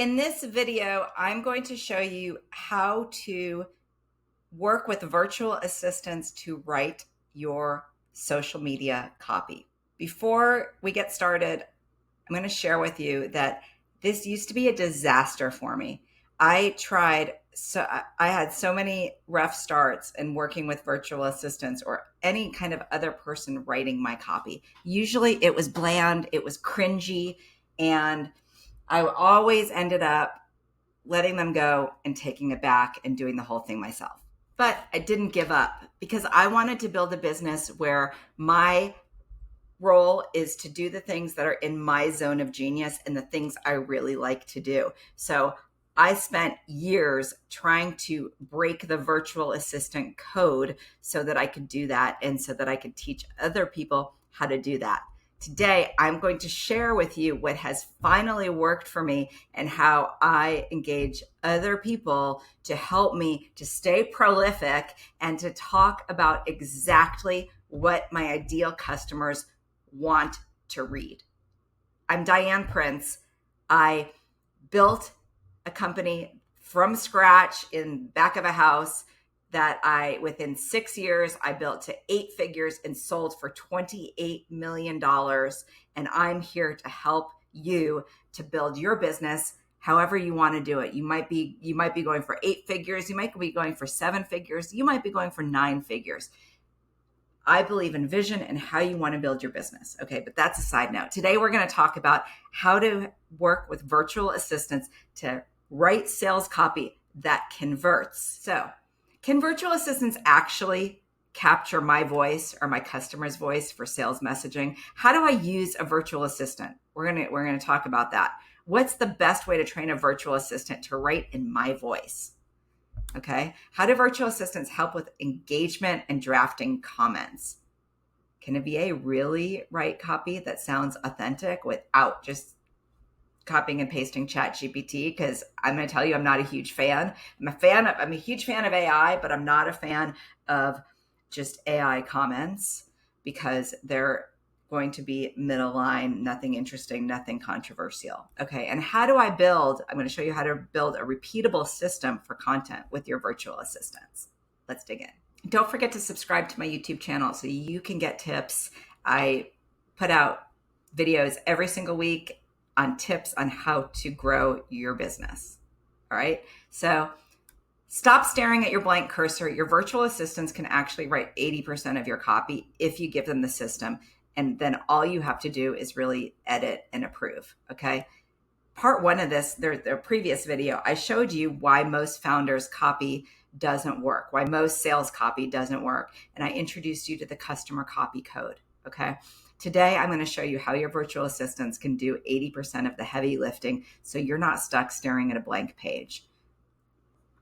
in this video, I'm going to show you how to work with virtual assistants to write your social media copy. Before we get started, I'm going to share with you that this used to be a disaster for me. I had so many rough starts in working with virtual assistants or any kind of other person writing my copy. Usually it was bland, it was cringy, and I always ended up letting them go and taking it back and doing the whole thing myself. But I didn't give up because I wanted to build a business where my role is to do the things that are in my zone of genius and the things I really like to do. So I spent years trying to break the virtual assistant code so that I could do that and so that I could teach other people how to do that. Today, I'm going to share with you what has finally worked for me and how I engage other people to help me to stay prolific and to talk about exactly what my ideal customers want to read. I'm Diane Prince. I built a company from scratch in back of a house that within 6 years, I built to 8 figures and sold for $28 million. And I'm here to help you to build your business however you want to do it. You might be going for 8 figures. You might be going for 7 figures. You might be going for 9 figures. I believe in vision and how you want to build your business. Okay, but that's a side note. Today, we're going to talk about how to work with virtual assistants to write sales copy that converts. So, can virtual assistants actually capture my voice or my customer's voice for sales messaging? How do I use a virtual assistant? We're going to talk about that. What's the best way to train a virtual assistant to write in my voice? Okay. How do virtual assistants help with engagement and drafting comments? Can a VA really write copy that sounds authentic without just copying and pasting ChatGPT? Because I'm going to tell you, I'm not a huge fan. I'm a huge fan of AI, but I'm not a fan of just AI comments because they're going to be middle line, nothing interesting, nothing controversial. Okay, and I'm going to show you how to build a repeatable system for content with your virtual assistants. Let's dig in. Don't forget to subscribe to my YouTube channel so you can get tips. I put out videos every single week on tips on how to grow your business. All right. So stop staring at your blank cursor. Your virtual assistants can actually write 80% of your copy if you give them the system. And then all you have to do is really edit and approve. Okay. Part 1 of this, their previous video, I showed you why most founders' copy doesn't work, why most sales copy doesn't work. And I introduced you to the customer copy code. Okay. Today, I'm going to show you how your virtual assistants can do 80% of the heavy lifting so you're not stuck staring at a blank page.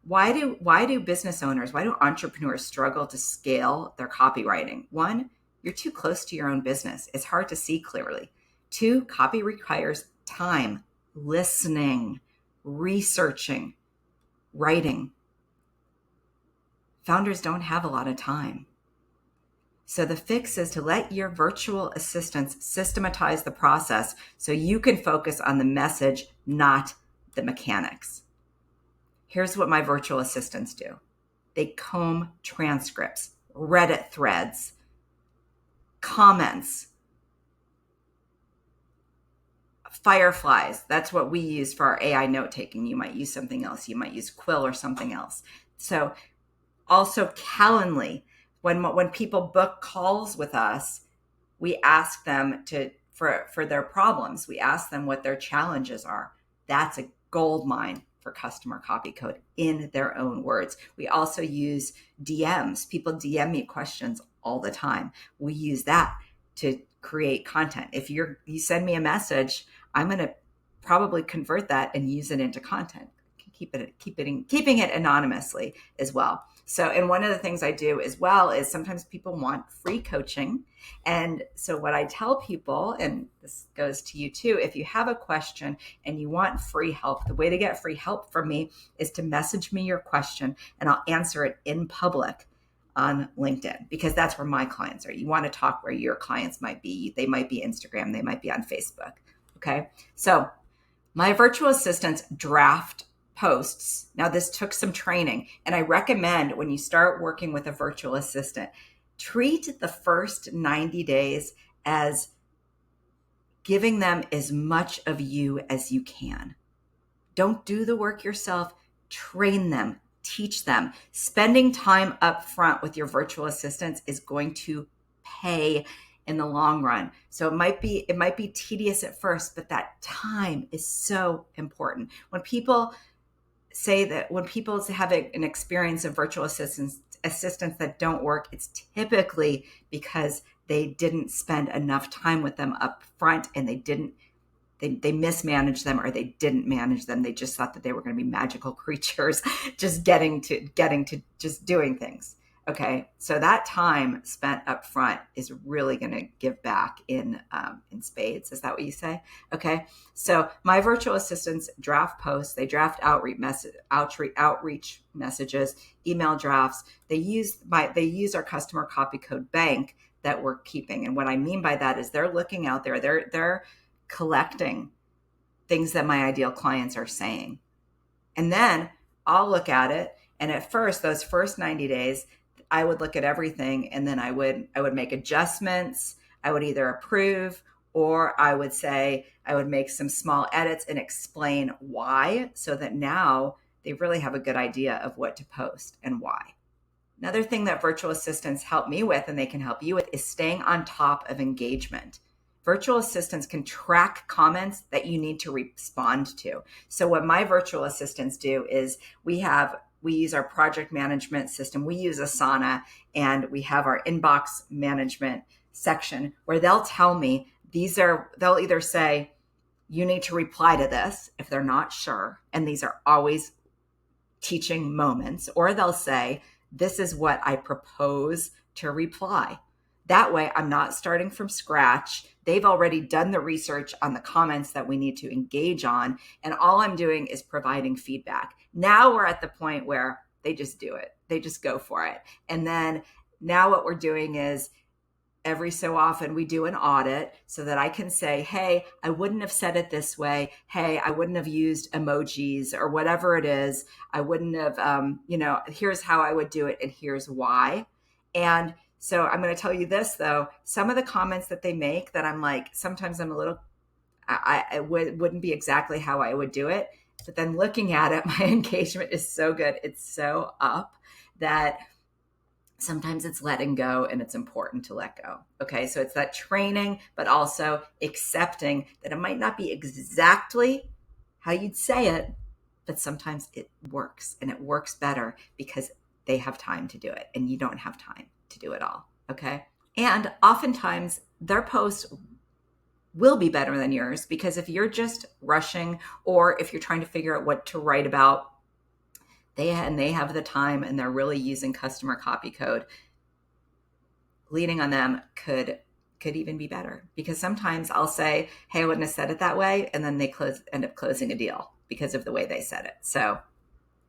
Why do business owners, why do entrepreneurs struggle to scale their copywriting? 1, you're too close to your own business. It's hard to see clearly. 2, copy requires time, listening, researching, writing. Founders don't have a lot of time. So the fix is to let your virtual assistants systematize the process so you can focus on the message, not the mechanics. Here's what my virtual assistants do. They comb transcripts, Reddit threads, comments, fireflies. That's what we use for our AI note taking. You might use something else. You might use Quill or something else. So also Calendly. When people book calls with us, we ask them for their problems. We ask them what their challenges are. That's a gold mine for customer copy code in their own words. We also use DMs. People DM me questions all the time. We use that to create content. If you send me a message, I'm going to probably convert that and use it into content. Keeping it anonymously as well. So, and one of the things I do as well is sometimes people want free coaching. And so what I tell people, and this goes to you too, if you have a question and you want free help, the way to get free help from me is to message me your question and I'll answer it in public on LinkedIn, because that's where my clients are. You want to talk where your clients might be. They might be Instagram. They might be on Facebook. Okay. So My virtual assistants draft posts. Now, this took some training, and I recommend when you start working with a virtual assistant, treat the first 90 days as giving them as much of you as you can. Don't do the work yourself. Train them, teach them. Spending time up front with your virtual assistants is going to pay in the long run. So it might be tedious at first, but that time is so important. When people have an experience of virtual assistants that don't work, it's typically because they didn't spend enough time with them up front, and they mismanaged them, or they didn't manage them. They just thought that they were going to be magical creatures, just getting to just doing things. Okay, so that time spent up front is really going to give back in spades. Is that what you say? Okay, so my virtual assistants draft posts. They draft outreach messages, email drafts. They use our customer copy code bank that we're keeping. And what I mean by that is they're looking out there. They're collecting things that my ideal clients are saying, and then I'll look at it. And at first, those first 90 days. I would look at everything, and then I would make adjustments. I would either approve, or I would make some small edits and explain why, so that now they really have a good idea of what to post and why. Another thing that virtual assistants help me with, and they can help you with, is staying on top of engagement. Virtual assistants can track comments that you need to respond to. So what my virtual assistants do is we use our project management system. We use Asana, and we have our inbox management section where they'll tell me they'll either say, you need to reply to this if they're not sure. And these are always teaching moments, or they'll say, this is what I propose to reply. That way I'm not starting from scratch. They've already done the research on the comments that we need to engage on. And all I'm doing is providing feedback. Now we're at the point where they just do it. They just go for it. And then now what we're doing is every so often we do an audit so that I can say, hey, I wouldn't have said it this way. Hey, I wouldn't have used emojis or whatever it is. I wouldn't have, here's how I would do it, and here's why. And so I'm going to tell you this, though. Some of the comments that they make that I'm like, sometimes I'm a little, I wouldn't be exactly how I would do it. But then looking at it, my engagement is so good. It's so up that sometimes it's letting go, and it's important to let go. Okay, so it's that training, but also accepting that it might not be exactly how you'd say it, but sometimes it works, and it works better because they have time to do it, and you don't have time to do it all. Okay, and oftentimes their posts will be better than yours, because if you're just rushing, or if you're trying to figure out what to write about, they have the time and they're really using customer copy code, leaning on them could even be better, because sometimes I'll say, hey, I wouldn't have said it that way, and then they end up closing a deal because of the way they said it. So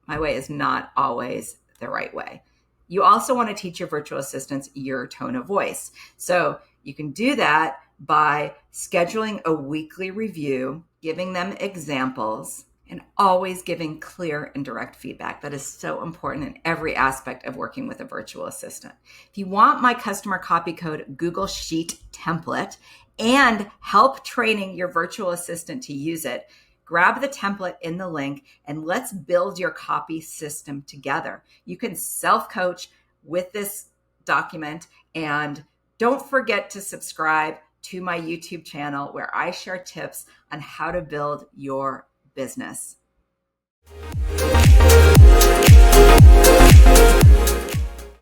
my way is not always the right way. You also want to teach your virtual assistants your tone of voice. So you can do that by scheduling a weekly review, giving them examples, and always giving clear and direct feedback. That is so important in every aspect of working with a virtual assistant. If you want my customer copy code Google Sheet template and help training your virtual assistant to use it, grab the template in the link and let's build your copy system together. You can self-coach with this document, and don't forget to subscribe to my YouTube channel where I share tips on how to build your business.